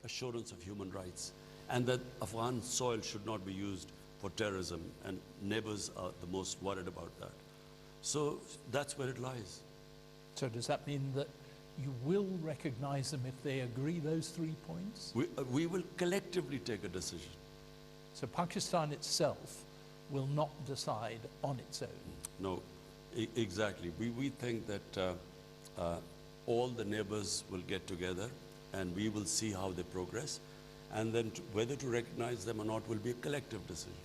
assurance of human rights, and that Afghan soil should not be used for terrorism, and neighbors are the most worried about that. So that's where it lies. So does that mean that you will recognize them if they agree those 3 points? We will collectively take a decision. So Pakistan itself will not decide on its own? No, exactly. We think that all the neighbors will get together and we will see how they progress, and then whether to recognize them or not will be a collective decision.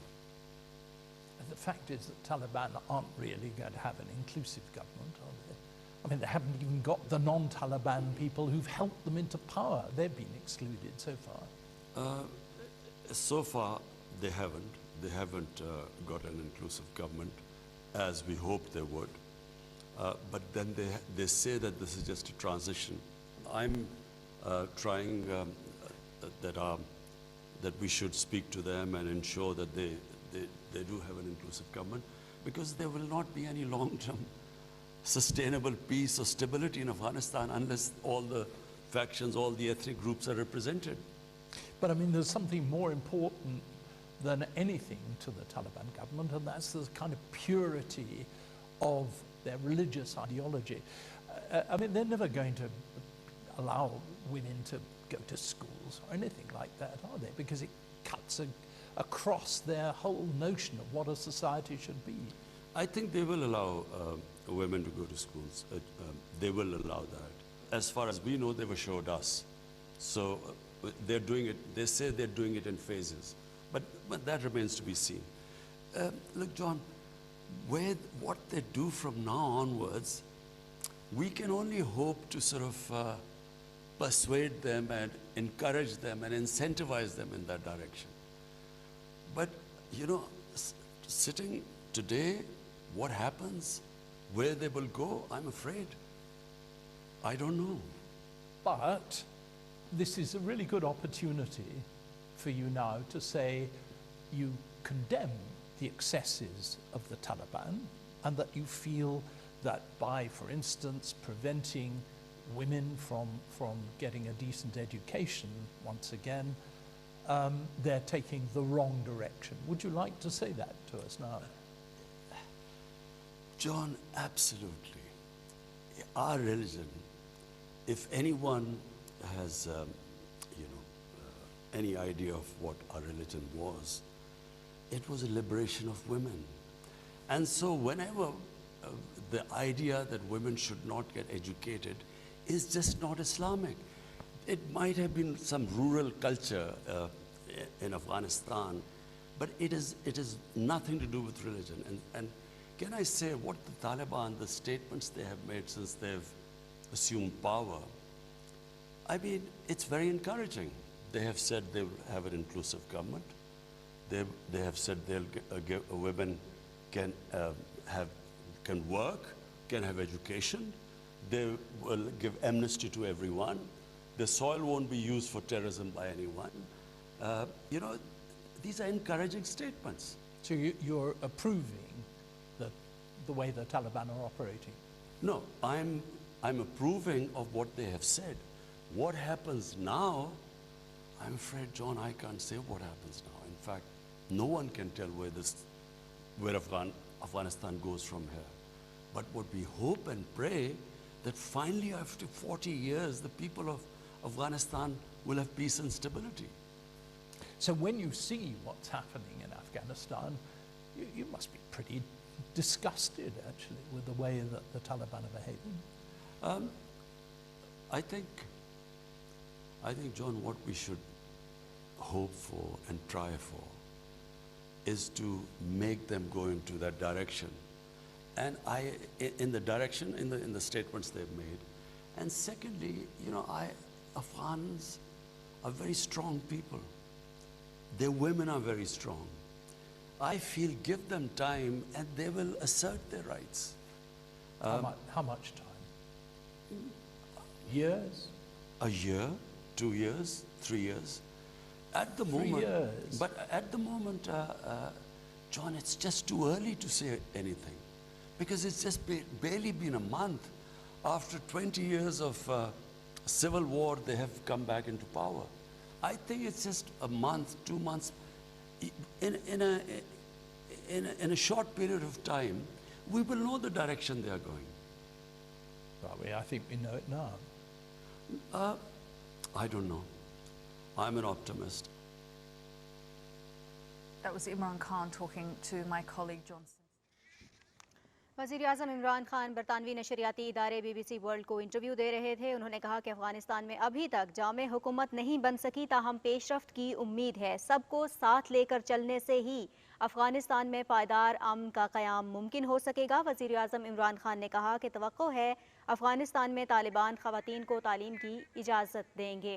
And the fact is that Taliban aren't really going to have an inclusive government, are they? I mean, they haven't even got the non-Taliban people who've helped them into power. They've been excluded so far. So far, they haven't. They haven't got an inclusive government, as we hoped they would. But then they say that this is just a transition. I'm trying that we should speak to them and ensure that they do have an inclusive government, because there will not be any long-term sustainable peace or stability in Afghanistan unless all the factions, all the ethnic groups are represented. But I mean, there's something more important than anything to the Taliban government, and that's the kind of purity of their religious ideology. I mean, they're never going to allow women to go to schools or anything like that, are they? Because it cuts across their whole notion of what a society should be. I think they will allow women to go to schools. They will allow that. As far as we know, they've assured us. So they're doing it, they say they're doing it in phases. But that remains to be seen. Look, John, what they do from now onwards, we can only hope to sort of persuade them and encourage them and incentivize them in that direction. But, you know, sitting today, what happens, where they will go, I'm afraid. I don't know. But this is a really good opportunity for you now to say you condemn the excesses of the Taliban, and that you feel that by, for instance, preventing women from getting a decent education, once again, they're taking the wrong direction. Would you like to say that to us now? John, absolutely. Our religion, if anyone has, any idea of what our religion was, it was a liberation of women. And so whenever the idea that women should not get educated is just not Islamic. It might have been some rural culture in Afghanistan, but it is nothing to do with religion. And can I say what the Taliban, the statements they have made since they've assumed power, I mean, it's very encouraging. They have said they will have an inclusive government. They have said they'll give women can work, can have education. They will give amnesty to everyone. The soil won't be used for terrorism by anyone. These are encouraging statements. So you're approving the way the Taliban are operating? No, I'm approving of what they have said. What happens now, I'm afraid, John, I can't say what happens now. In fact, no one can tell where Afghanistan goes from here. But what we hope and pray that finally after 40 years, the people of Afghanistan will have peace and stability. So when you see what's happening in Afghanistan, you must be pretty disgusted, actually, with the way that the Taliban are behaving. I think, John, what we should hope for and try for is to make them go into that direction. And in the statements they've made. And secondly, Afghans are very strong people. Their women are very strong. I feel give them time and they will assert their rights. How much time? Years? A year, 2 years, 3 years. At the moment, 3 years. But at the moment, John, it's just too early to say anything, because it's just barely been a month. After 20 years of civil war, they have come back into power. I think it's just a month, 2 months. In a short period of time, we will know the direction they are going. Well, I think we know it now. I don't know. I'm an optimist. That was Imran Khan talking to my colleague John Simpson. वज़ीर-ए-आज़म इमरान खान बरतानवी नशरियाती इदारे BBC world को interview दे रहे थे। उन्होंने कहा कि अफगानिस्तान में अभी तक जामे हुकूमत नहीं बन सकी, ताहम पेशरफ्त की उम्मीद है। सबको साथ लेकर चलने से ही अफगानिस्तान में पायदार अमन का क़याम मुमकिन हो सकेगा। वज़ीर-ए-आज़म इमरान खान ने कहा कि तवक्को है अफगानिस्तान में तालिबान ख़वातीन को तालीम की इजाज़त देंगे।